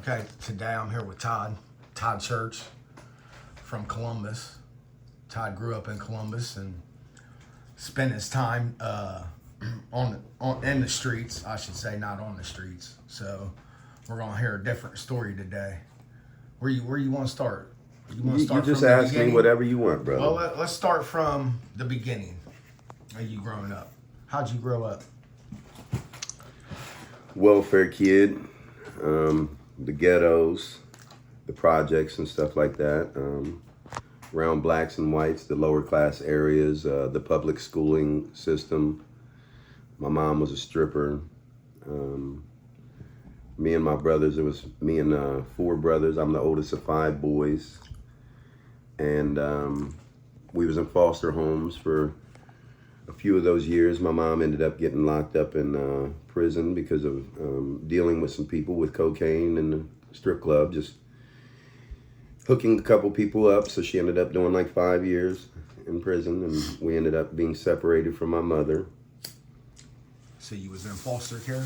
Okay, today I'm here with Todd Chuch from Columbus. Todd grew up in Columbus and spent his time in the streets, I should say, not on the streets. So we're gonna hear a different story today. Where you want to start? You just ask me whatever you want, brother. Well, let's start from the beginning. Of you growing up? How'd you grow up? Welfare kid, the ghettos, the projects and stuff like that. Around blacks and whites, the lower class areas, the public schooling system. My mom was a stripper. Me and my brothers, it was me and 4 brothers. I'm the oldest of 5 boys. And we was in foster homes for a few of those years. My mom ended up getting locked up in prison because of dealing with some people with cocaine in the strip club, just hooking a couple people up. So she ended up doing like 5 years in prison, and we ended up being separated from my mother. So you was in foster care?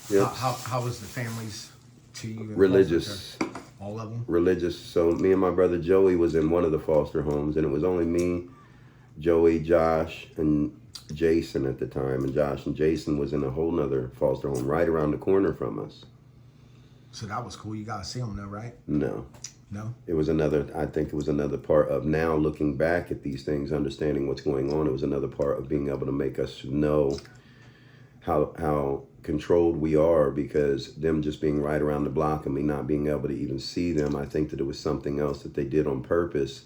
Yep. How was the families to you? Religious. All of them? Religious. So me and my brother Joey was in one of the foster homes, and it was only me, Joey, Josh, and Jason at the time. And Josh and Jason was in a whole nother foster home right around the corner from us. So that was cool. You got to see them though, right? No. No? It was I think it was another part of now looking back at these things, understanding what's going on. It was another part of being able to make us know how controlled we are, because them just being right around the block and me not being able to even see them, I think that it was something else that they did on purpose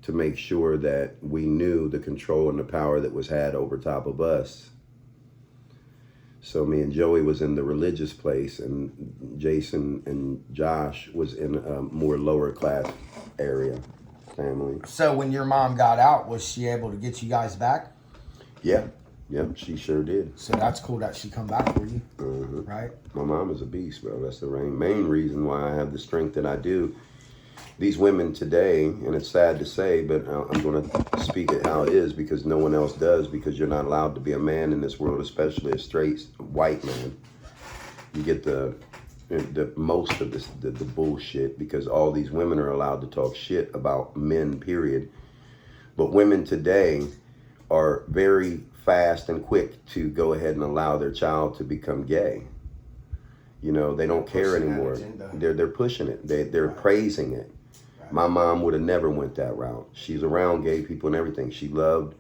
to make sure that we knew the control and the power that was had over top of us. So me and Joey was in the religious place, and Jason and Josh was in a more lower class area family. So when your mom got out, was she able to get you guys back? Yeah. Yep, she sure did. So that's cool that she come back for you, right? My mom is a beast, bro. That's the main reason why I have the strength that I do. These women today, and it's sad to say, but I'm going to speak it how it is, because no one else does, because you're not allowed to be a man in this world, especially a straight white man. You get the most of the bullshit, because all these women are allowed to talk shit about men, period. But women today are very fast and quick to go ahead and allow their child to become gay. You know, they don't care anymore. They're pushing it. They're praising it. Right. My mom would have never went that route. She's around gay people and everything. She loved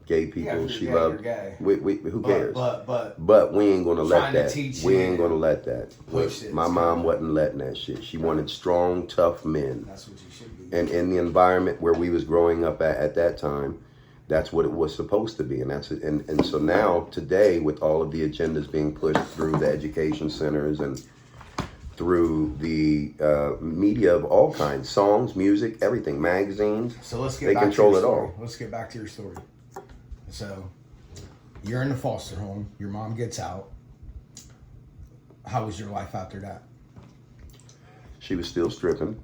gay people. Yeah, she gay, loved. Who cares? But we ain't gonna let that. We ain't gonna let that. My mom wasn't letting that shit. She wanted strong, tough men. That's what you should be. And in the environment where we was growing up at that time, that's what it was supposed to be. And that's it. And so now, today, with all of the agendas being pushed through the education centers and through the media of all kinds, songs, music, everything, magazines, so let's get they back control to it all. Let's get back to your story. So you're in the foster home. Your mom gets out. How was your life after that? She was still stripping.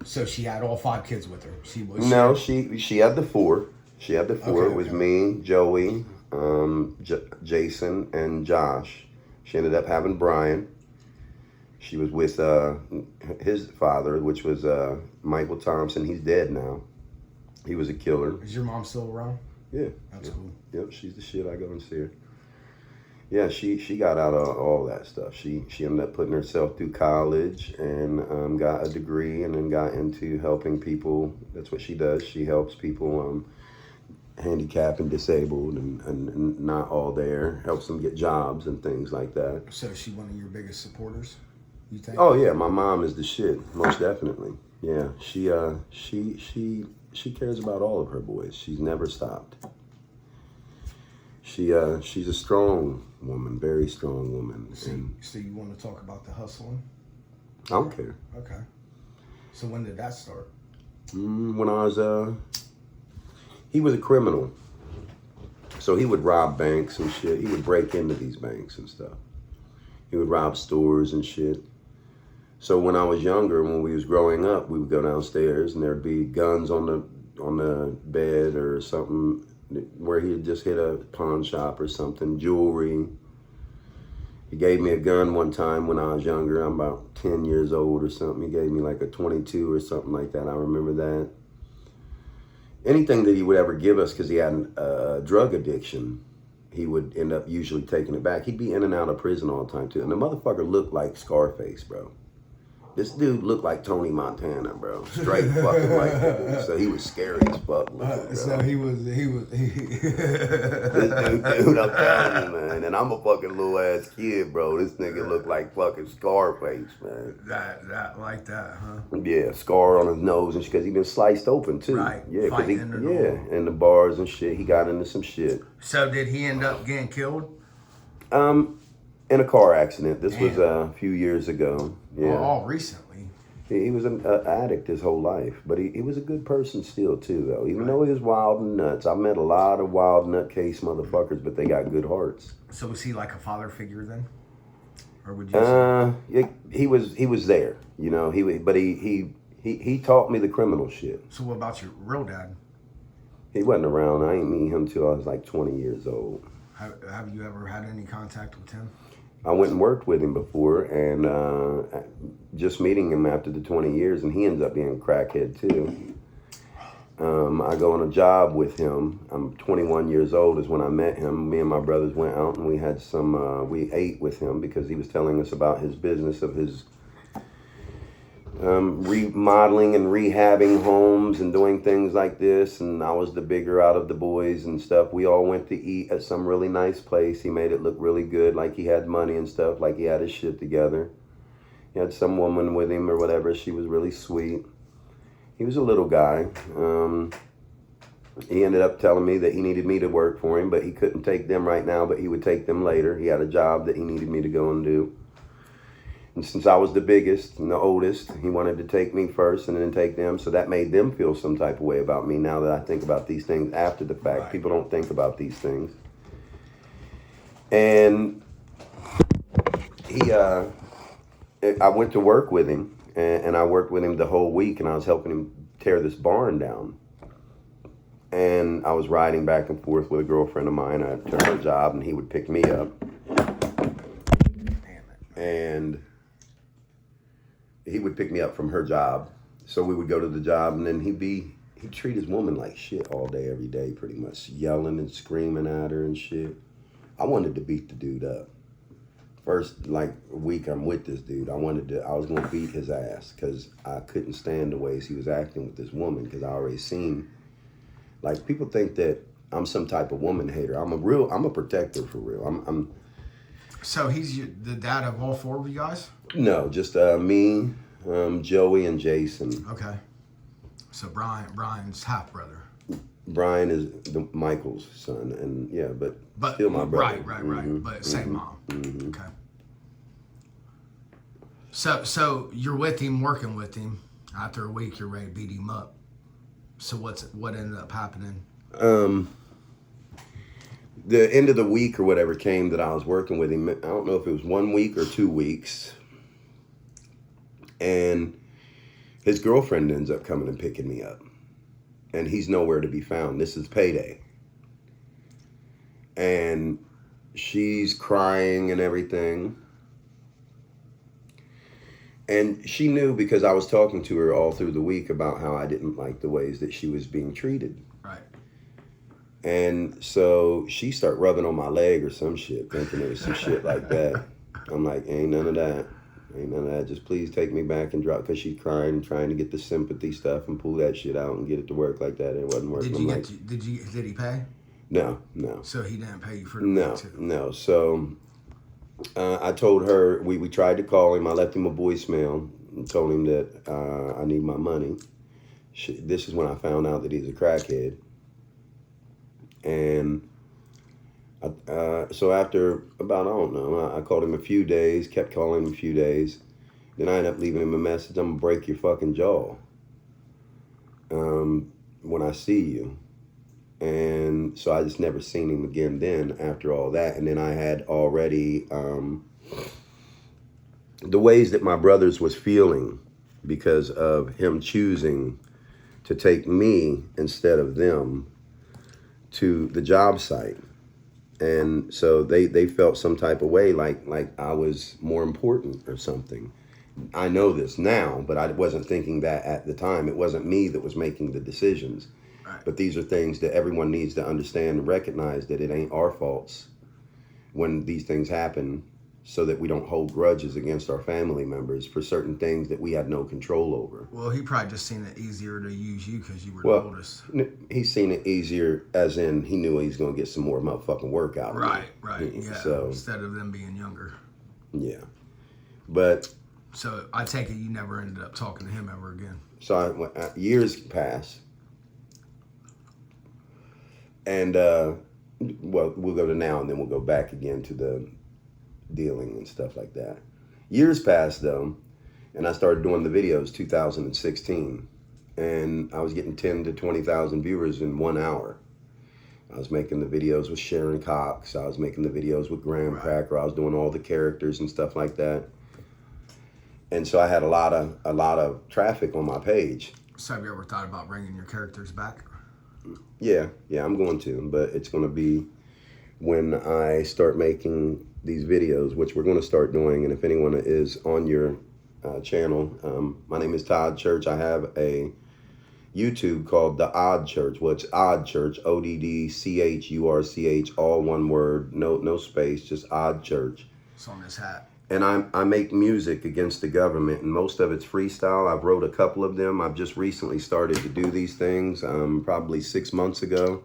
So she had all 5 kids with her. No, she had the 4. She had the 4. Okay, it was me, Joey, Jason, and Josh. She ended up having Brian. She was with his father, which was Michael Thompson. He's dead now. He was a killer. Is your mom still around? Yeah. That's cool. Yep, she's the shit. I go and see her. Yeah, she got out of all that stuff. She ended up putting herself through college and got a degree, and then got into helping people. That's what she does. She helps people handicapped and disabled and not all there, helps them get jobs and things like that. So is she one of your biggest supporters, you think? Oh yeah, my mom is the shit, most definitely. Yeah, she cares about all of her boys. She's never stopped. She's a strong woman, very strong woman. So you want to talk about the hustling? I don't care. Okay. So when did that start? When I was he was a criminal. So he would rob banks and shit. He would break into these banks and stuff. He would rob stores and shit. So when I was younger, when we was growing up, we would go downstairs and there'd be guns on the bed or something, where he had just hit a pawn shop or something, jewelry. He gave me a gun one time when I was younger. I'm about 10 years old or something. He gave me like a 22 or something like that. I remember that. Anything that he would ever give us, because he had a drug addiction, he would end up usually taking it back. He'd be in and out of prison all the time too. And the motherfucker looked like Scarface, bro. This dude looked like Tony Montana, bro. Straight fucking like that dude. So he was scary as fuck. So he was. This dude, I'm telling you, man. And I'm a fucking little ass kid, bro. This nigga looked like fucking Scarface, man. That like that, huh? Yeah, scar on his nose and shit, because he been sliced open too. Right. Yeah, because in the bars and shit. He got into some shit. So did he end up getting killed? In a car accident. This was a few years ago. Yeah. All recently. He was an addict his whole life, but he was a good person still too, though. Even though he was wild and nuts. I met a lot of wild nutcase motherfuckers, but they got good hearts. So was he like a father figure then, or would you? He was there, you know. He taught me the criminal shit. So what about your real dad? He wasn't around. I ain't meet him till I was like 20 years old. Have you ever had any contact with him? I went and worked with him before, and just meeting him after the 20 years, and he ends up being a crackhead too. I go on a job with him. I'm 21 years old is when I met him. Me and my brothers went out and we had we ate with him because he was telling us about his business of his remodeling and rehabbing homes and doing things like this. And I was the bigger out of the boys and stuff. We all went to eat at some really nice place. He made it look really good, like he had money and stuff, like he had his shit together. He had some woman with him or whatever. She was really sweet. He was a little guy. He ended up telling me that he needed me to work for him, but he couldn't take them right now, but he would take them later. He had a job that he needed me to go and do. And since I was the biggest and the oldest, he wanted to take me first and then take them. So that made them feel some type of way about me. Now that I think about these things after the fact, right. People don't think about these things. And I went to work with him, and I worked with him the whole week, and I was helping him tear this barn down. And I was riding back and forth with a girlfriend of mine to her job, and he would pick me up. And he would pick me up from her job. So we would go to the job, and then he'd treat his woman like shit all day, every day, pretty much, yelling and screaming at her and shit. I wanted to beat the dude up. First, like, week I'm with this dude, I was going to beat his ass because I couldn't stand the ways he was acting with this woman, because I already seen, like, people think that I'm some type of woman hater. I'm a protector for real. So he's the dad of all four of you guys? No, just me, Joey, and Jason. Okay. So Brian's half brother. Brian is Michael's son, and yeah, but still my brother. Right. Mm-hmm. But same mom. Mm-hmm. Okay. So you're with him, working with him. After a week, you're ready to beat him up. So what ended up happening? The end of the week or whatever came that I was working with him. I don't know if it was 1 week or 2 weeks. And his girlfriend ends up coming and picking me up. And he's nowhere to be found. This is payday. And she's crying and everything. And she knew, because I was talking to her all through the week about how I didn't like the ways that she was being treated. Right. And so she started rubbing on my leg or some shit, thinking it was some shit like that. I'm like, ain't none of that. Ain't none of that. Just please take me back and drop, because she's crying and trying to get the sympathy stuff and pull that shit out and get it to work like that. It wasn't working. Did he pay? No. So he didn't pay you for the week too? No. So I told her, we tried to call him. I left him a voicemail and told him that I need my money. This is when I found out that he's a crackhead. And so after about, I don't know, I called him a few days, kept calling him a few days. Then I ended up leaving him a message. I'm going to break your fucking jaw when I see you. And so I just never seen him again then after all that. And then I had already the ways that my brothers was feeling because of him choosing to take me instead of them to the job site. And so they felt some type of way, like I was more important or something. I know this now, but I wasn't thinking that at the time. It wasn't me that was making the decisions. Right. But these are things that everyone needs to understand and recognize, that it ain't our faults when these things happen, so that we don't hold grudges against our family members for certain things that we had no control over. Well, he probably just seen it easier to use you because you were the Well, oldest. he's seen it easier, as in he knew he was going to get some more motherfucking work out of me. Right. Yeah. So, instead of them being younger. yeah. But So I take it you never ended up talking to him ever again. so years pass, and well, we'll go to now, and then we'll go back again to the dealing and stuff like that. Years passed though, and I started doing the videos 2016, and I was getting 10 to 20,000 viewers in 1 hour. I was making the videos with Sharon Cox. I was making the videos with Graham Cracker. I was doing all the characters and stuff like that. And so I had a lot of traffic on my page. So have you ever thought about bringing your characters back? Yeah, I'm going to, but it's going to be when I start making these videos, which we're going to start doing. And if anyone is on your channel, my name is Todd Chuch. I have a YouTube called The Odd Church. Well, it's Odd Church, ODDCHURCH, all one word, no space, just Odd Church. It's on this hat. And I make music against the government, and most of it's freestyle. I've wrote a couple of them. I've just recently started to do these things, probably 6 months ago.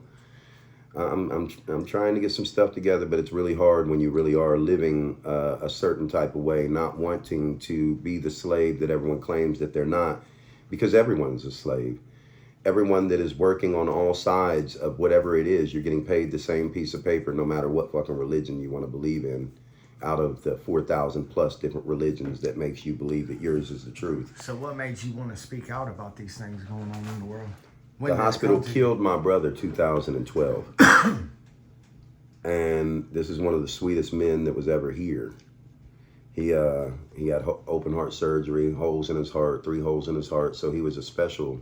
I'm trying to get some stuff together, but it's really hard when you really are living a certain type of way, not wanting to be the slave that everyone claims that they're not, because everyone's a slave. Everyone that is working on all sides of whatever it is, you're getting paid the same piece of paper, no matter what fucking religion you want to believe in, out of the 4,000 plus different religions that makes you believe that yours is the truth. So what made you want to speak out about these things going on in the world? The hospital killed my brother 2012. And this is one of the sweetest men that was ever here. He had open heart surgery, holes in his heart, 3 holes in his heart. So he was a special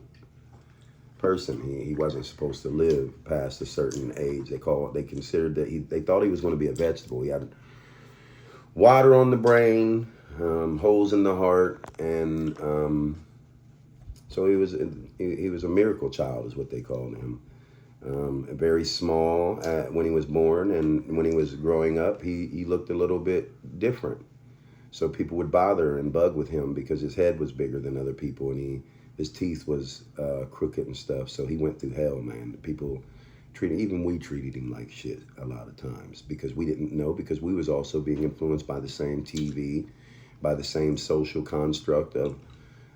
person. He wasn't supposed to live past a certain age. They considered that they thought he was going to be a vegetable. He had water on the brain, holes in the heart, and so he was a miracle child, is what they called him. Very small when he was born, and when he was growing up, he looked a little bit different. So people would bother and bug with him because his head was bigger than other people, and his teeth was crooked and stuff. So he went through hell, man. People we treated him like shit a lot of times because we didn't know, because we was also being influenced by the same TV, by the same social construct of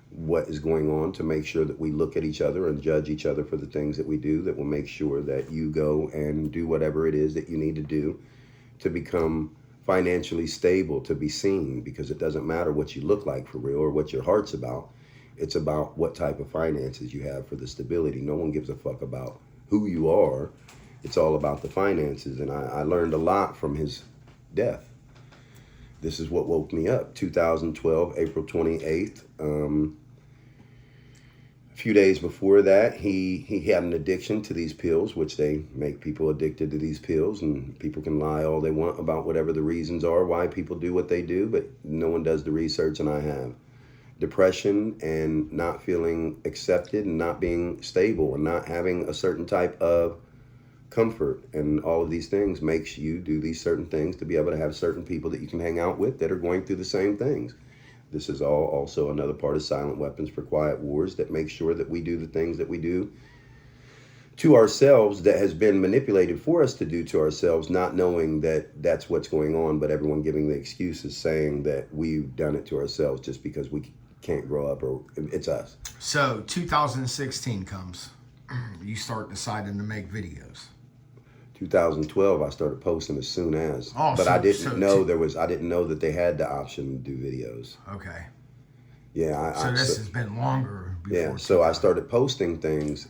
what is going on, to make sure that we look at each other and judge each other for the things that we do, that will make sure that you go and do whatever it is that you need to do to become financially stable, to be seen, because it doesn't matter what you look like for real or what your heart's about. It's about what type of finances you have for the stability. No one gives a fuck about who you are. It's all about the finances. And I learned a lot from his death. This is what woke me up. 2012, April 28th. A few days before that, he had an addiction to these pills, which they make people addicted to these pills, and people can lie all they want about whatever the reasons are why people do what they do, but no one does the research, and I have. Depression and not feeling accepted and not being stable and not having a certain type of comfort, and all of these things makes you do these certain things to be able to have certain people that you can hang out with that are going through the same things. This is all also another part of Silent Weapons for Quiet Wars that makes sure that we do the things that we do to ourselves that has been manipulated for us to do to ourselves, not knowing that that's what's going on, but everyone giving the excuses saying that we've done it to ourselves just because we can't grow up, or it's us. So 2016 comes. You start deciding to make videos. 2012, I started posting as soon as, but I didn't know that they had the option to do videos. Okay. Yeah. This has been longer. Yeah. So I started posting things,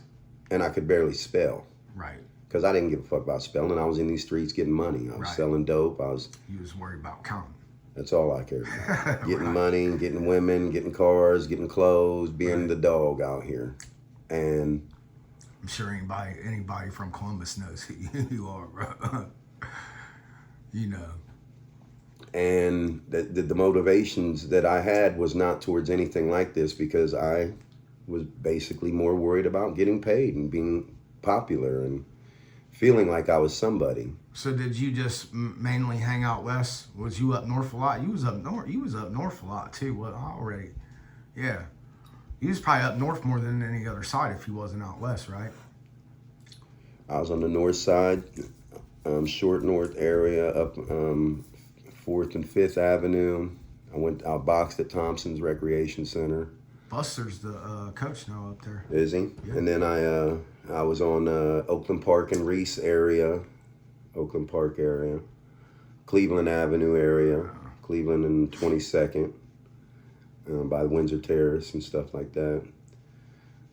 and I could barely spell. Right. Because I didn't give a fuck about spelling. I was in these streets getting money. I was selling dope. You was worried about counting. That's all I cared about. Getting money, getting women, getting cars, getting clothes, being the dog out here. And I'm sure anybody from Columbus knows who you are, bro. You know. And the motivations that I had was not towards anything like this, because I was basically more worried about getting paid and being popular and feeling like I was somebody. So did you just mainly hang out west? Was you up north a lot? You was up north. You was up north a lot too. What already? Yeah. You was probably up north more than any other side if you wasn't out west, right? I was on the north side, short north area, up 4th and 5th Avenue. I boxed at Thompson's Recreation Center. Buster's the coach now up there. Is he? Yeah. And then I was on Oakland Park and Reese area, Oakland Park area, Cleveland Avenue area, Cleveland and 22nd, by the Windsor Terrace and stuff like that.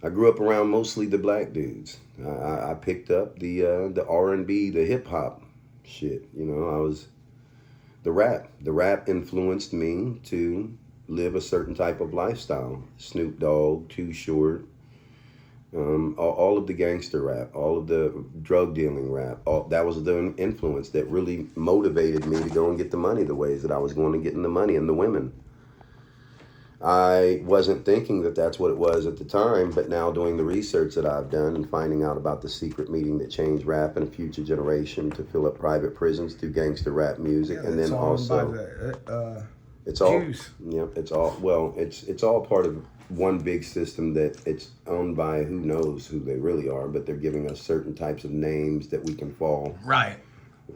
I grew up around mostly the black dudes. I picked up the R&B, the hip hop shit. You know, I was the rap. The rap influenced me to live a certain type of lifestyle. Snoop Dogg, Too Short, all of the gangster rap, all of the drug dealing rap. That was the influence that really motivated me to go and get the money the ways that I was going to get in the money and the women. I wasn't thinking that that's what it was at the time, but now doing the research that I've done and finding out about the secret meeting that changed rap in a future generation to fill up private prisons through gangster rap music, and then also it's all Jews. Yep, it's all it's all part of one big system that it's owned by who knows who they really are, but they're giving us certain types of names that we can fall Right.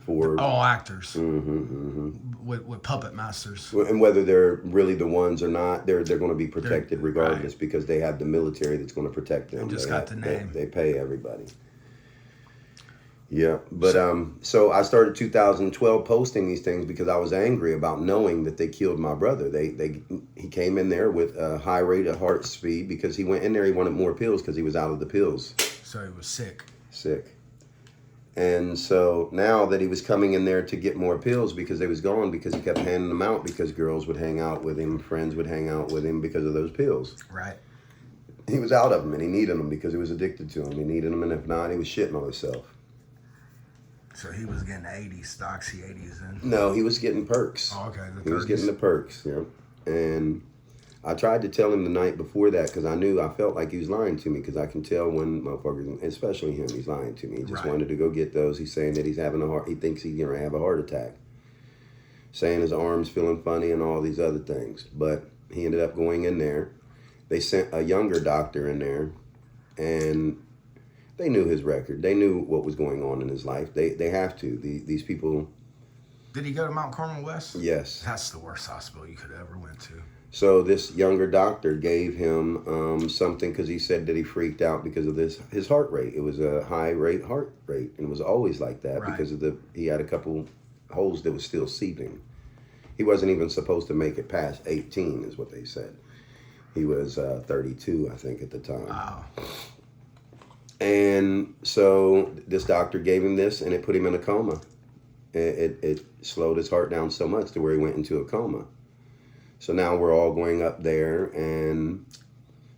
for. All actors. Mm-hmm. With puppet masters. And whether they're really the ones or not, they're going to be protected regardless, right, because they have the military that's going to protect them. They just got the name. They pay everybody. Yeah, but so I started 2012 posting these things because I was angry about knowing that they killed my brother. He came in there with a high rate of heart speed because he went in there. He wanted more pills because he was out of the pills. So he was sick. And so now that he was coming in there to get more pills because they was gone, because he kept handing them out because girls would hang out with him, friends would hang out with him because of those pills. Right. He was out of them and he needed them because he was addicted to them. He needed them, and if not, he was shitting on himself. So he was getting 80s, the Oxy 80s then? No, he was getting perks. Oh, okay. He was getting the perks, yeah. And I tried to tell him the night before that because I felt like he was lying to me, because I can tell when motherfuckers, especially him, he's lying to me. He just wanted to go get those. He's saying that he's having he thinks he's going to have a heart attack. Saying his arm's feeling funny and all these other things. But he ended up going in there. They sent a younger doctor in there, and they knew his record. They knew what was going on in his life. They have to. These people. Did he go to Mount Carmel West? Yes. That's the worst hospital you could ever went to. So this younger doctor gave him something because he said that he freaked out because of his heart rate. It was a high rate heart rate, and it was always like that, right, because of he had a couple holes that was still seeping. He wasn't even supposed to make it past 18, is what they said. He was 32, I think, at the time. Wow. And so this doctor gave him this, and it put him in a coma. It slowed his heart down so much to where he went into a coma. So now we're all going up there and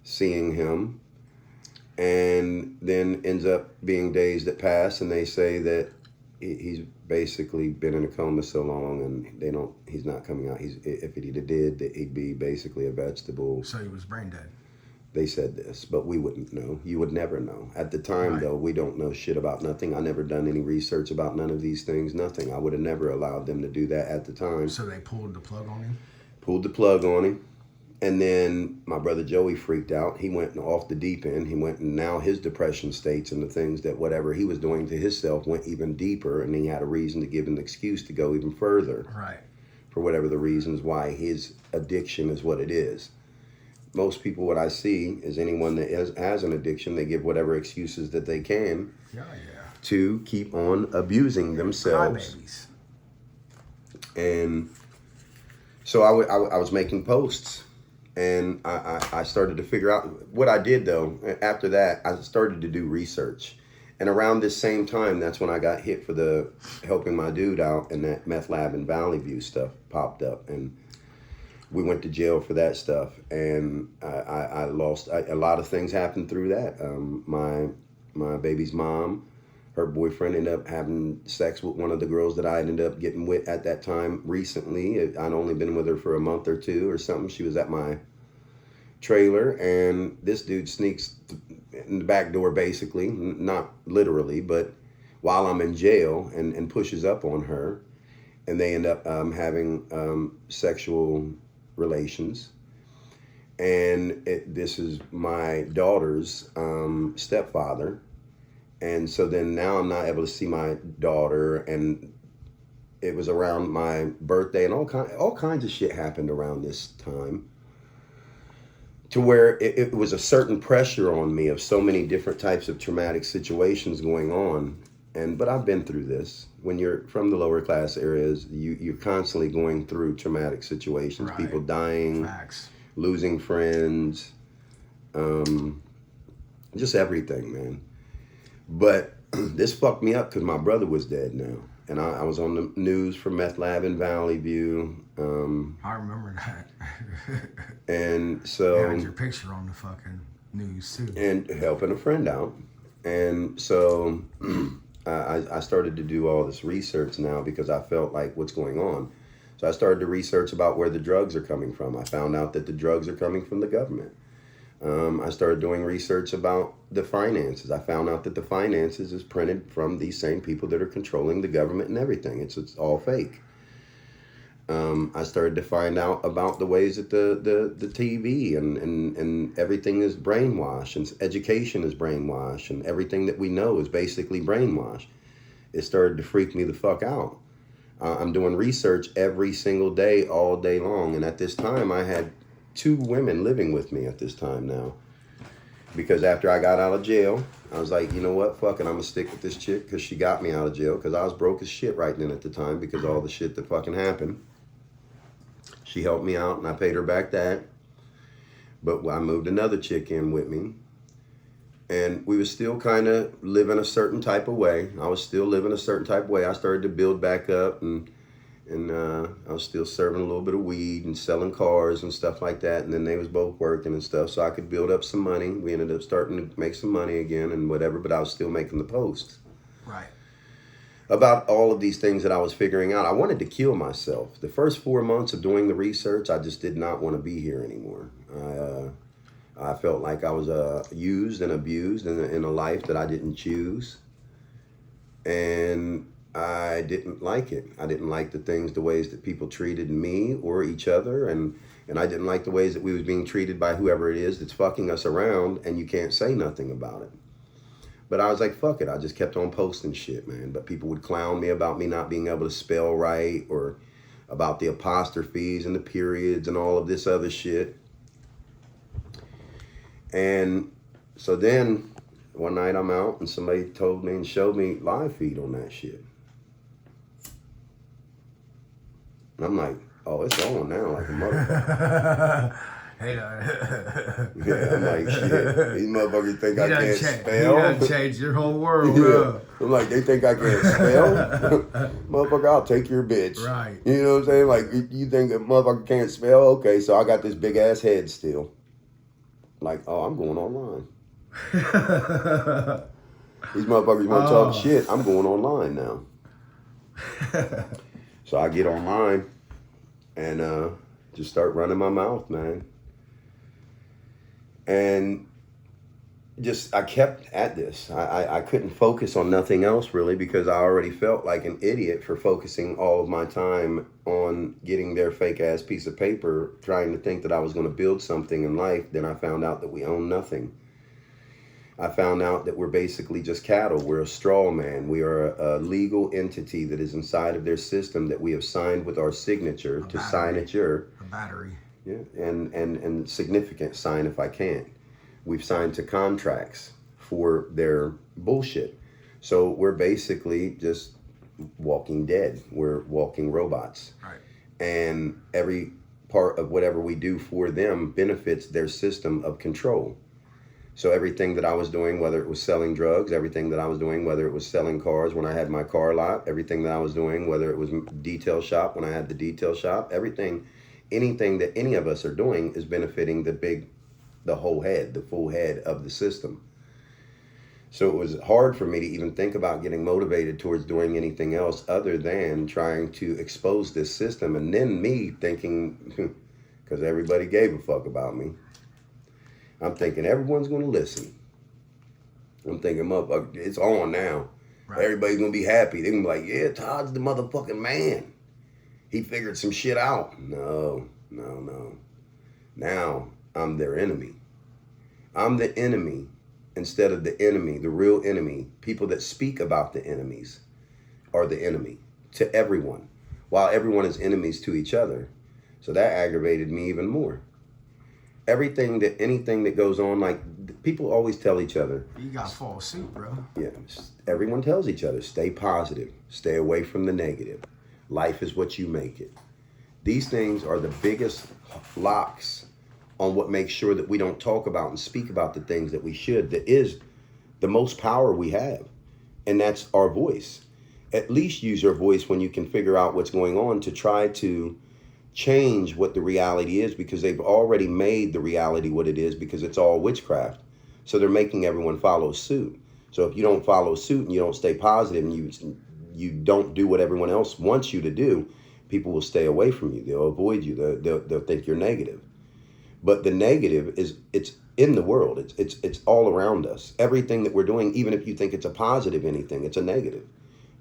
seeing him, and then ends up being days that pass, and they say that he's basically been in a coma so long, and he's not coming out. If he did, that he'd be basically a vegetable. So he was brain dead. They said this, but we wouldn't know. You would never know. At the time, right, though, we don't know shit about nothing. I never done any research about none of these things, nothing. I would have never allowed them to do that at the time. So they pulled the plug on him? Pulled the plug on him. And then my brother Joey freaked out. He went off the deep end. He went, and now his depression states and the things that whatever he was doing to himself went even deeper, and he had a reason to give an excuse to go even further. Right. For whatever the reasons why his addiction is what it is. Most people, what I see is anyone that has an addiction, they give whatever excuses that they can to keep on abusing themselves. Crybabies. And so I was making posts, and I started to figure out what I did. Though after that, I started to do research, and around this same time, that's when I got hit for the helping my dude out, and that meth lab in Valley View stuff popped up, and we went to jail for that stuff, and a lot of things happened through that. My baby's mom, her boyfriend ended up having sex with one of the girls that I ended up getting with at that time recently. I'd only been with her for a month or two or something. She was at my trailer, and this dude sneaks in the back door, basically, not literally, but while I'm in jail, and pushes up on her, and they end up having sexual relations. And this is my daughter's stepfather. And so then now I'm not able to see my daughter, and it was around my birthday, and all kinds of shit happened around this time, to where it was a certain pressure on me of so many different types of traumatic situations going on. But I've been through this. When you're from the lower class areas, you're constantly going through traumatic situations, right. People dying, facts. Losing friends, just everything, man. But this fucked me up because my brother was dead now. And I was on the news for meth lab in Valley View. I remember that. And so... Yeah, had your picture on the fucking news too. And helping a friend out. And so I started to do all this research now because I felt like what's going on. So I started to research about where the drugs are coming from. I found out that the drugs are coming from the government. I started doing research about the finances. I found out that the finances is printed from these same people that are controlling the government and everything. It's all fake. I started to find out about the ways that the TV and everything is brainwashed, and education is brainwashed, and everything that we know is basically brainwashed. It started to freak me the fuck out. I'm doing research every single day, all day long. And at this time, I had 2 women living with me at this time now. Because after I got out of jail, I was like, you know what, fuck it, I'm gonna stick with this chick because she got me out of jail, because I was broke as shit right then at the time because of all the shit that fucking happened. She helped me out and I paid her back that. But I moved another chick in with me. And we were still kind of living a certain type of way. I was still living a certain type of way. I started to build back up, and I was still serving a little bit of weed and selling cars and stuff like that. And then they was both working and stuff, so I could build up some money. We ended up starting to make some money again and whatever, but I was still making the posts. Right. About all of these things that I was figuring out. I wanted to kill myself. The first 4 months of doing the research, I just did not want to be here anymore. I felt like I was used and abused in a life that I didn't choose. And I didn't like it. I didn't like the ways that people treated me or each other. And I didn't like the ways that we was being treated by whoever it is that's fucking us around, and you can't say nothing about it. But I was like, fuck it. I just kept on posting shit, man. But people would clown me about me not being able to spell right, or about the apostrophes and the periods and all of this other shit. And so then one night I'm out and somebody told me and showed me live feed on that shit. And I'm like, oh, it's on now like a motherfucker. Yeah, I'm like, shit, these motherfuckers think I can't spell. You done changed your whole world, yeah. Bro. I'm like, they think I can't spell? Motherfucker, I'll take your bitch. Right. You know what I'm saying? Like, you think a motherfucker can't spell? Okay, so I got this big ass head still. Like, oh, I'm going online. These motherfuckers want to talk shit. I'm going online now. So I get online and just start running my mouth, man. And just, I kept at this. I couldn't focus on nothing else really, because I already felt like an idiot for focusing all of my time on getting their fake ass piece of paper, trying to think that I was going to build something in life. Then I found out that we own nothing. I found out that we're basically just cattle. We're a straw man. We are a legal entity that is inside of their system that we have signed with our signature to signature. A battery. Yeah, and significant sign if I can't. We've signed to contracts for their bullshit. So we're basically just walking dead. We're walking robots. Right. And every part of whatever we do for them benefits their system of control. So everything that I was doing, whether it was selling drugs, everything that I was doing, whether it was selling cars when I had my car lot, everything that I was doing, whether it was detail shop when I had the detail shop, everything, anything that any of us are doing is benefiting the whole head, the full head of the system. So it was hard for me to even think about getting motivated towards doing anything else other than trying to expose this system. And then me thinking, because everybody gave a fuck about me, I'm thinking everyone's going to listen. I'm thinking, it's on now. Right. Everybody's going to be happy. They're going to be like, yeah, Todd's the motherfucking man. He figured some shit out. No. Now I'm their enemy. I'm the enemy instead of the enemy, the real enemy. People that speak about the enemies are the enemy to everyone, while everyone is enemies to each other. So that aggravated me even more. Anything that goes on, like people always tell each other. You gotta follow suit, bro. Yeah, everyone tells each other, stay positive, stay away from the negative. Life is what you make it. These things are the biggest locks on what makes sure that we don't talk about and speak about the things that we should. That is the most power we have, and that's our voice. At least use your voice when you can figure out what's going on to try to change what the reality is, because they've already made the reality what it is, because it's all witchcraft. So they're making everyone follow suit. So if you don't follow suit and you don't stay positive and you don't do what everyone else wants you to do, people will stay away from you. They'll avoid you. They'll think you're negative. But the negative it's in the world. It's all around us. Everything that we're doing, even if you think it's a positive anything, it's a negative.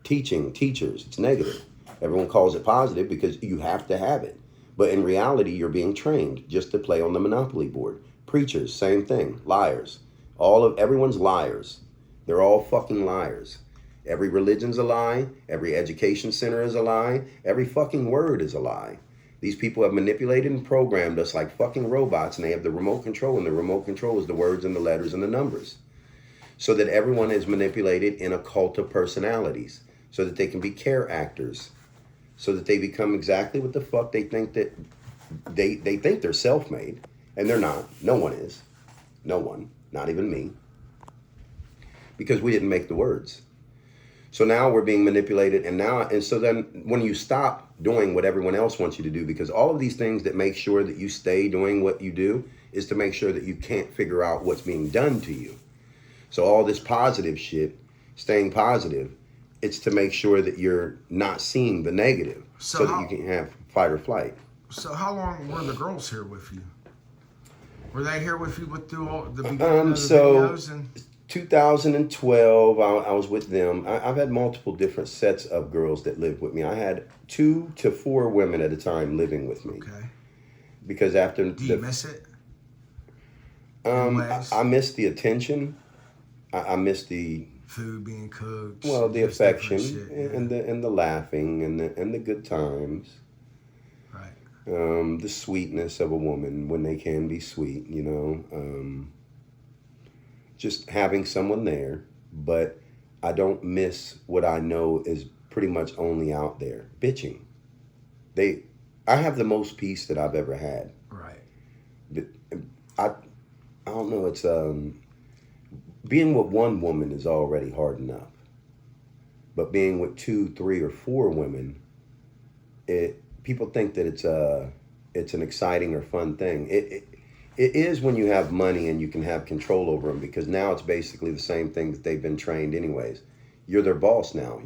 Teachers, it's negative. Everyone calls it positive because you have to have it. But in reality, you're being trained just to play on the Monopoly board. Preachers, same thing. Liars. Everyone's liars. They're all fucking liars. Every religion's a lie. Every education center is a lie. Every fucking word is a lie. These people have manipulated and programmed us like fucking robots, and they have the remote control, and the remote control is the words and the letters and the numbers. So that everyone is manipulated in a cult of personalities, so that they can be care actors, so that they become exactly what the fuck they think that they think they're self-made, and they're not. No one is. No one. Not even me. Because we didn't make the words. So now we're being manipulated, and so then when you stop doing what everyone else wants you to do, because all of these things that make sure that you stay doing what you do is to make sure that you can't figure out what's being done to you. So all this positive shit, staying positive, it's to make sure that you're not seeing the negative, so that you can have fight or flight. So how long were the girls here with you? Were they here with you through all the beginning of the videos? And 2012, I was with them. I've had multiple different sets of girls that lived with me. I had 2 to 4 women at a time living with me. Okay. Because after... Do you miss it? I miss the attention. I miss the... food being cooked. Well, the affection shit, yeah. and the laughing and the good times. Right. The sweetness of a woman when they can be sweet, you know. Just having someone there, but I don't miss what I know is pretty much only out there. Bitching. I have the most peace that I've ever had. Right. But I don't know, it's being with one woman is already hard enough. But being with 2, 3, or 4 women, people think that it's an exciting or fun thing. It is when you have money and you can have control over them, because now it's basically the same thing that they've been trained anyways. You're their boss now.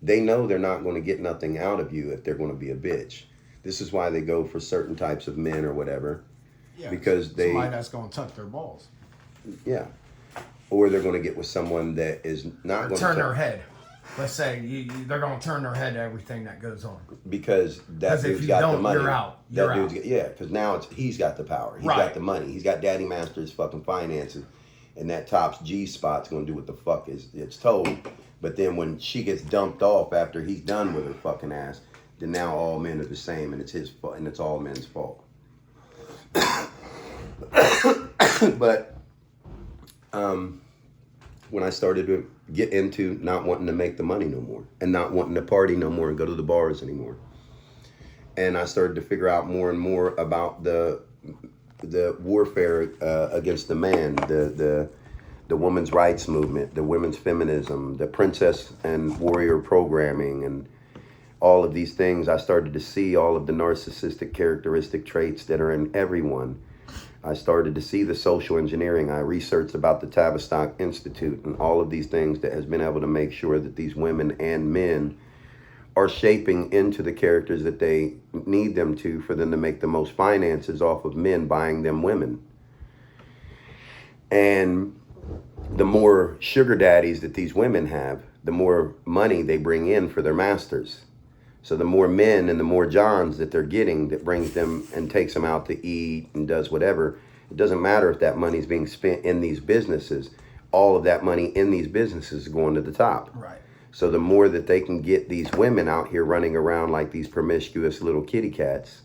They know they're not going to get nothing out of you if they're going to be a bitch. This is why they go for certain types of men or whatever. Yeah, because somebody that's going to tuck their balls. Yeah. Or they're going to get with someone that is not going to turn their head. Let's say they're going to turn their head to everything that goes on. Because that dude's got the money. You're out. Yeah, because now he's got the power. He's got the money. He's got Daddy Master's fucking finances. And that Top's G spot's going to do what the fuck it's told. But then when she gets dumped off after he's done with her fucking ass, then now all men are the same, and it's his fault, and it's all men's fault. But when I started to get into not wanting to make the money no more, and not wanting to party no more and go to the bars anymore, and I started to figure out more and more about the warfare against the man, the women's rights movement, the women's feminism, the princess and warrior programming, and all of these things. I started to see all of the narcissistic characteristic traits that are in everyone. I started to see the social engineering. I researched about the Tavistock Institute and all of these things that has been able to make sure that these women and men are shaping into the characters that they need them to, for them to make the most finances off of men buying them women. And the more sugar daddies that these women have, the more money they bring in for their masters. So the more men and the more Johns that they're getting, that brings them and takes them out to eat and does whatever. It doesn't matter if that money is being spent in these businesses. All of that money in these businesses is going to the top. Right. So the more that they can get these women out here running around like these promiscuous little kitty cats,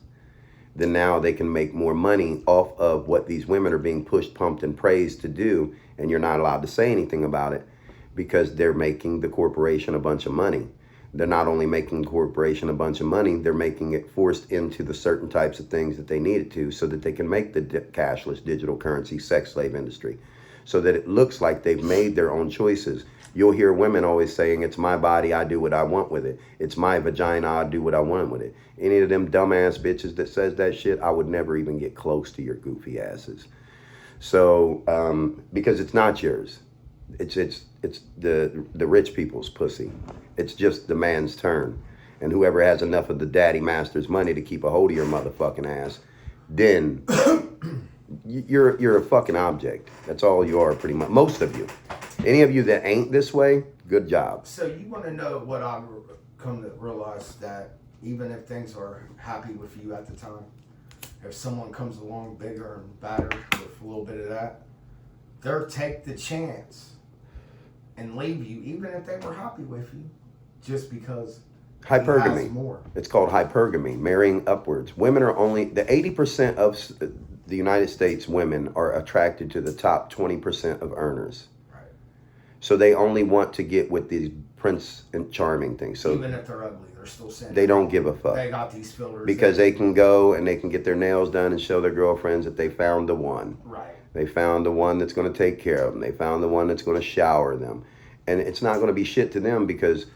then now they can make more money off of what these women are being pushed, pumped, and praised to do. And you're not allowed to say anything about it because they're making the corporation a bunch of money. They're not only making the corporation a bunch of money, they're making it forced into the certain types of things that they need it to, so that they can make the cashless digital currency sex slave industry, so that it looks like they've made their own choices. You'll hear women always saying, it's my body, I do what I want with it. It's my vagina, I do what I want with it. Any of them dumbass bitches that says that shit, I would never even get close to your goofy asses. So, because it's not yours. It's the rich people's pussy. It's just the man's turn. And whoever has enough of the daddy master's money to keep a hold of your motherfucking ass, then you're a fucking object. That's all you are, pretty much. Most of you. Any of you that ain't this way, good job. So you want to know what I've come to realize, that even if things are happy with you at the time, if someone comes along bigger and better with a little bit of that, they'll take the chance and leave you, even if they were happy with you, just because Hypergamy. he has more. It's called hypergamy, marrying upwards. Women are only, the 80% of the United States women are attracted to the top 20% of earners. Right. So they only want to get with these Prince and Charming things. So even if they're ugly, they're still saying they don't give a fuck. They got these filters. Because they can go and they can get their nails done and show their girlfriends that they found the one. Right. They found the one that's going to take care of them. They found the one that's going to shower them. And it's not going to be shit to them because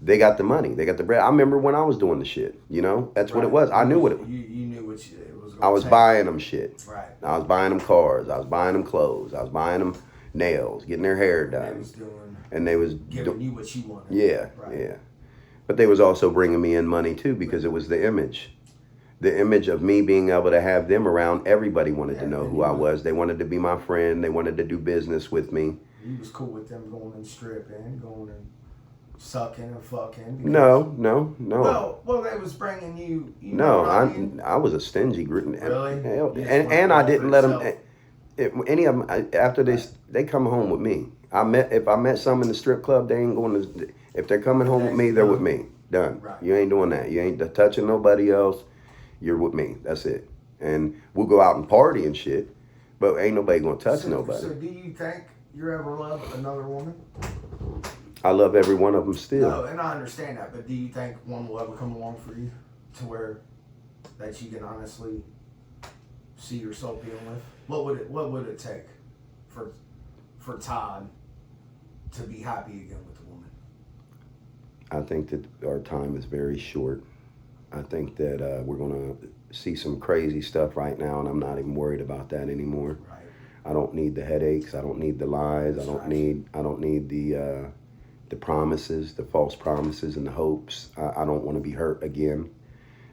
they got the money. They got the bread. I remember when I was doing the shit, you know? That's what it was. I knew what it was. You knew what it was going I was buying them shit. Right. I was buying them cars. I was buying them clothes. I was buying them nails, getting their hair They done. was doing, And they was giving you what you wanted. Yeah, Right. yeah. But they was also bringing me in money too, because it was the image. The image of me being able to have them around. Everybody wanted to know who I was. They wanted to be my friend. They wanted to do business with me. You was cool with them going and stripping, going and sucking and fucking. because- No. Well, they was bringing you. You No, know what I mean? I was a stingy group. Really? Hell, You just and wanted and to I go didn't for let them. yourself. Any of them after they come home with me. If I met some in the strip club, they ain't going to. If they're coming home with me, they're with me. Done. Right. You ain't doing that. You ain't touching nobody else. You're with me. That's it. And we'll go out and party and shit, but ain't nobody gonna touch nobody. So do you think you ever loved another woman? I love every one of them still. No, and I understand that, but do you think one will ever come along for you to where that you can honestly see yourself being with? What would it take for Todd to be happy again with a woman? I think that our time is very short. I think that we're gonna see some crazy stuff right now, and I'm not even worried about that anymore. Right. I don't need the headaches. I don't need the lies. I don't need the promises, the false promises and the hopes. I don't want to be hurt again,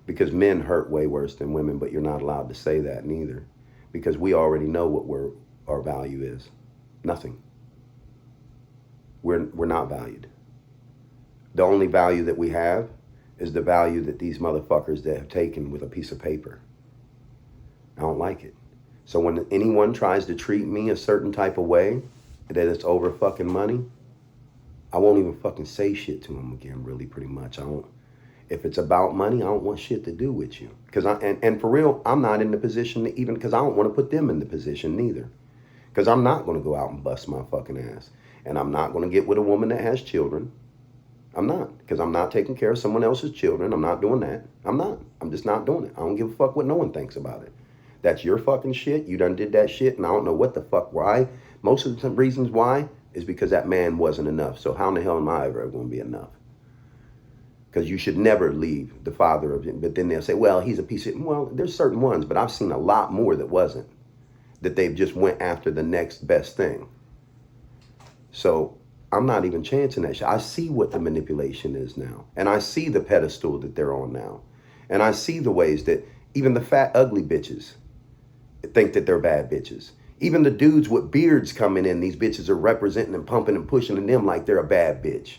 because men hurt way worse than women, but you're not allowed to say that neither, because we already know what our value is. Nothing. We're not valued. The only value that we have is the value that these motherfuckers that have taken with a piece of paper. I don't like it. So when anyone tries to treat me a certain type of way, that it's over fucking money, I won't even fucking say shit to them again, really, pretty much. If it's about money, I don't want shit to do with you. And for real, I'm not in the position to even, because I don't want to put them in the position neither. Because I'm not going to go out and bust my fucking ass. And I'm not going to get with a woman that has children. I'm not, because I'm not taking care of someone else's children. I'm not doing that. I'm not. I'm just not doing it. I don't give a fuck what no one thinks about it. That's your fucking shit. You done did that shit, and I don't know what the fuck why. Most of the reasons why is because that man wasn't enough. So how in the hell am I ever going to be enough? Because you should never leave the father of it. But then they'll say, well, he's a piece of, well, there's certain ones, but I've seen a lot more that wasn't. that they've just went after the next best thing. So I'm not even chancing that shit. I see what the manipulation is now. And I see the pedestal that they're on now. And I see the ways that even the fat, ugly bitches think that they're bad bitches. Even the dudes with beards coming in, these bitches are representing and pumping and pushing them like they're a bad bitch.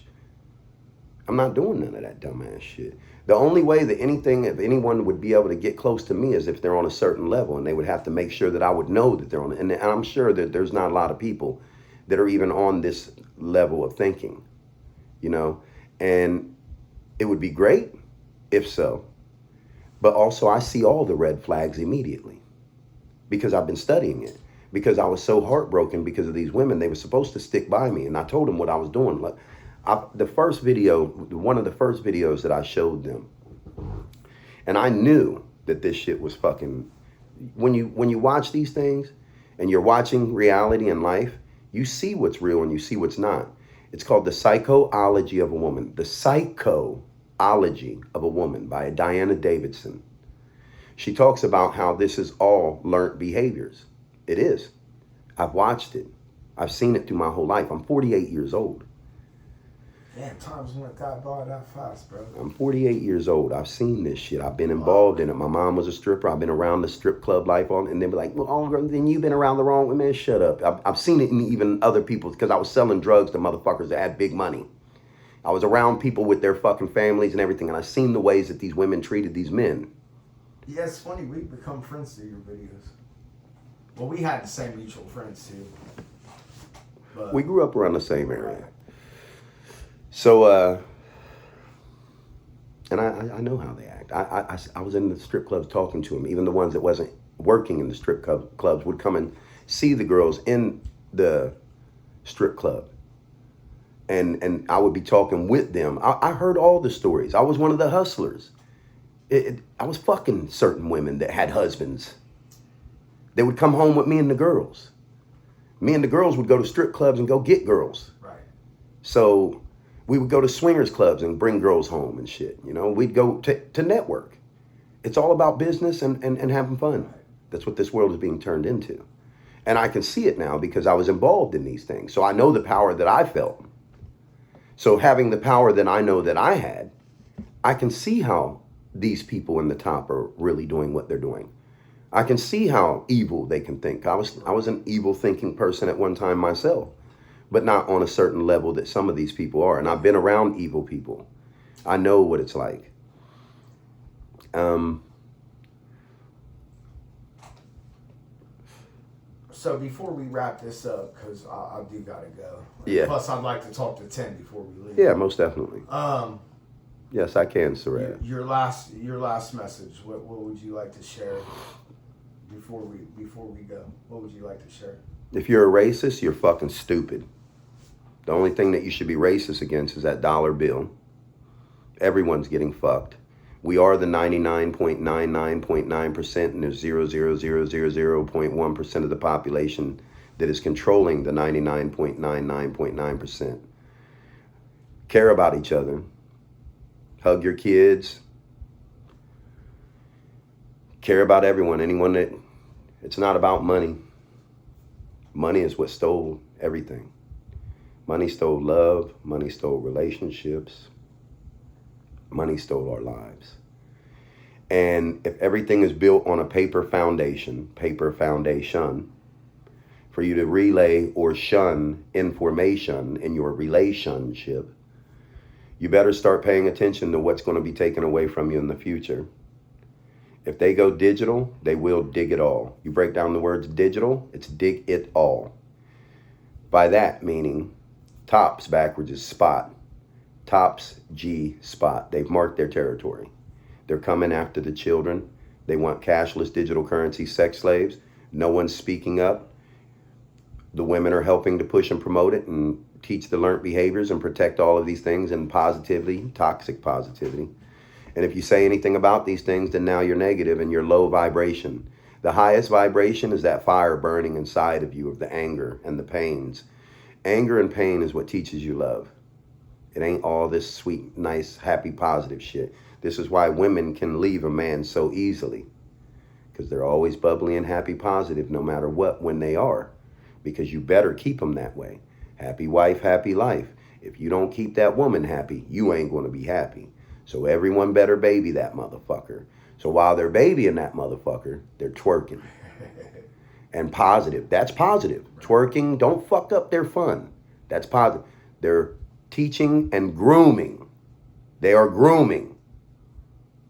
I'm not doing none of that dumbass shit. The only way that if anyone would be able to get close to me is if they're on a certain level, and they would have to make sure that I would know that they're on it. And I'm sure that there's not a lot of people that are even on this level of thinking, and it would be great if so. But also I see all the red flags immediately because I've been studying it, because I was so heartbroken because of these women. They were supposed to stick by me, and I told them what I was doing. One of the first videos that I showed them, and I knew that this shit was fucking, when you watch these things and you're watching reality and life, you see what's real and you see what's not. It's called The Psychology of a Woman. The Psychology of a Woman by Diana Davidson. She talks about how this is all learned behaviors. It is. I've watched it. I've seen it through my whole life. I'm 48 years old. Damn, times went that by that fast, bro. I'm 48 years old. I've seen this shit. I've been involved in it. My mom was a stripper. I've been around the strip club life and they'd be like, well, then you've been around the wrong way. Man, shut up. I've seen it in even other people, because I was selling drugs to motherfuckers that had big money. I was around people with their fucking families and everything, and I've seen the ways that these women treated these men. Yeah, it's funny. We become friends through your videos. Well, we had the same mutual friends too. But we grew up around the same area. So, and I know how they act. I was in the strip clubs talking to them. Even the ones that wasn't working in the strip clubs would come and see the girls in the strip club. And I would be talking with them. I heard all the stories. I was one of the hustlers. I was fucking certain women that had husbands. They would come home with me and the girls. Me and the girls would go to strip clubs and go get girls. Right. So we would go to swingers clubs and bring girls home and shit. We'd go to network. It's all about business and having fun. Right. That's what this world is being turned into. And I can see it now because I was involved in these things. So I know the power that I felt. So having the power that I know that I had, I can see how these people in the top are really doing what they're doing. I can see how evil they can think. I was an evil thinking person at one time myself, but not on a certain level that some of these people are. And I've been around evil people. I know what it's like. So before we wrap this up, because I do gotta go. Yeah. Plus, I'd like to talk to Tim before we leave. Yeah, most definitely. Yes, I can, Soraya. Your last message. What would you like to share before we go? What would you like to share? If you're a racist, you're fucking stupid. The only thing that you should be racist against is that dollar bill. Everyone's getting fucked. We are the 99.99.9%, and there's 0.00001% of the population that is controlling the 99.99.9%. Care about each other. Hug your kids. Care about everyone. Anyone that... It's not about money. Money is what stole everything. Money stole love. Money stole relationships. Money stole our lives. And if everything is built on a paper foundation, for you to relay or shun information in your relationship, you better start paying attention to what's going to be taken away from you in the future. If they go digital, they will dig it all. You break down the words digital, it's dig it all. By that meaning, tops backwards is spot. Tops, G, spot. They've marked their territory. They're coming after the children. They want cashless digital currency sex slaves. No one's speaking up. The women are helping to push and promote it and teach the learned behaviors and protect all of these things and positivity, toxic positivity. And if you say anything about these things, then now you're negative and you're low vibration. The highest vibration is that fire burning inside of you of the anger and the pains. Anger and pain is what teaches you love. It ain't all this sweet, nice, happy, positive shit. This is why women can leave a man so easily. because they're always bubbly and happy, positive, no matter what, when they are, because you better keep them that way. Happy wife, happy life. If you don't keep that woman happy, you ain't going to be happy. So everyone better baby that motherfucker. So while they're babying that motherfucker, they're twerking. And positive. That's positive. Twerking, don't fuck up their fun. That's positive. They're teaching and grooming. They are grooming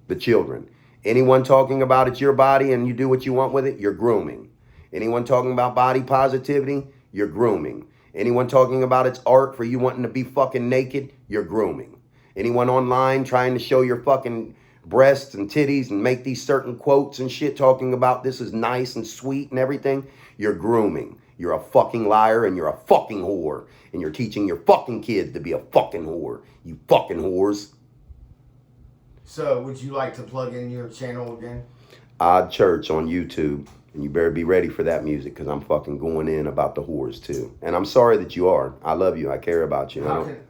the children. Anyone talking about it's your body and you do what you want with it, you're grooming. Anyone talking about body positivity, you're grooming. Anyone talking about it's art for you wanting to be fucking naked, you're grooming. Anyone online trying to show your fucking breasts and titties and make these certain quotes and shit talking about this is nice and sweet and everything, you're grooming. You're a fucking liar and you're a fucking whore. And you're teaching your fucking kids to be a fucking whore. You fucking whores. So, would you like to plug in your channel again? Todd Chuch on YouTube. And you better be ready for that music because I'm fucking going in about the whores too. And I'm sorry that you are. I love you. I care about you.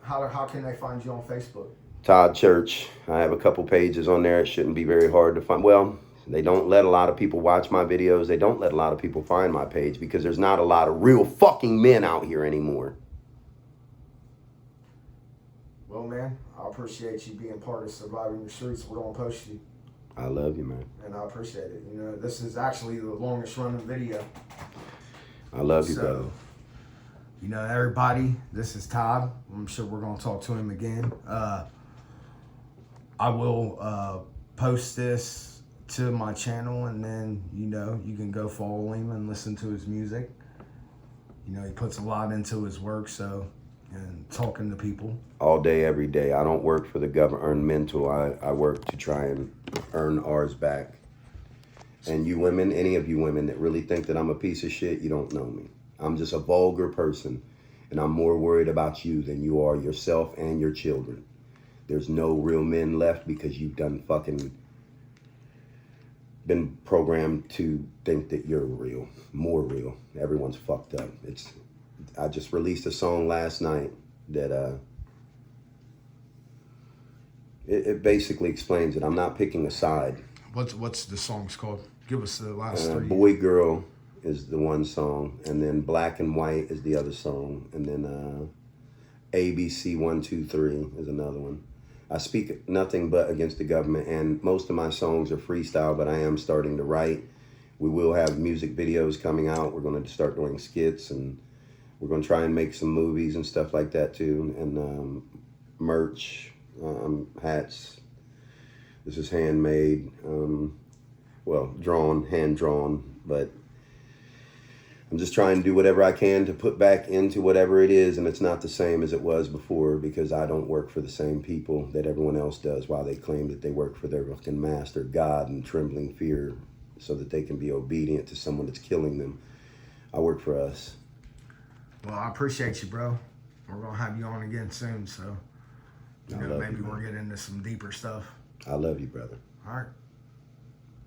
How can they find you on Facebook? Todd Chuch. I have a couple pages on there. It shouldn't be very hard to find. Well, they don't let a lot of people watch my videos. They don't let a lot of people find my page because there's not a lot of real fucking men out here anymore. Well, man, I appreciate you being part of Surviving the Streets. We're going to post you. I love you, man. And I appreciate it. You know, this is actually the longest running video. I love you, brother. You know, everybody, this is Todd. I'm sure we're going to talk to him again. I will post this to my channel, and then, you know, you can go follow him and listen to his music. You know, he puts a lot into his work, and talking to people. All day, every day. I don't work for the governmental. I work to try and earn ours back. And you women, any of you women that really think that I'm a piece of shit, you don't know me. I'm just a vulgar person, and I'm more worried about you than you are yourself and your children. There's no real men left because you've done fucking been programmed to think that you're real, more real. Everyone's fucked up. I just released a song last night that it basically explains it. I'm not picking a side. What's the song's called? Give us the last three. Boy Girl is the one song, and then Black and White is the other song, and then ABC 1 2 3 is another one. I speak nothing but against the government, and most of my songs are freestyle, but I am starting to write. We will have music videos coming out. We're going to start doing skits, and we're going to try and make some movies and stuff like that too, and merch, hats. This is handmade, well, hand drawn, but I'm just trying to do whatever I can to put back into whatever it is, and it's not the same as it was before because I don't work for the same people that everyone else does while they claim that they work for their fucking master, God, in trembling fear so that they can be obedient to someone that's killing them. I work for us. Well, I appreciate you, bro. We're going to have you on again soon, so maybe we'll get into some deeper stuff. I love you, brother. All right.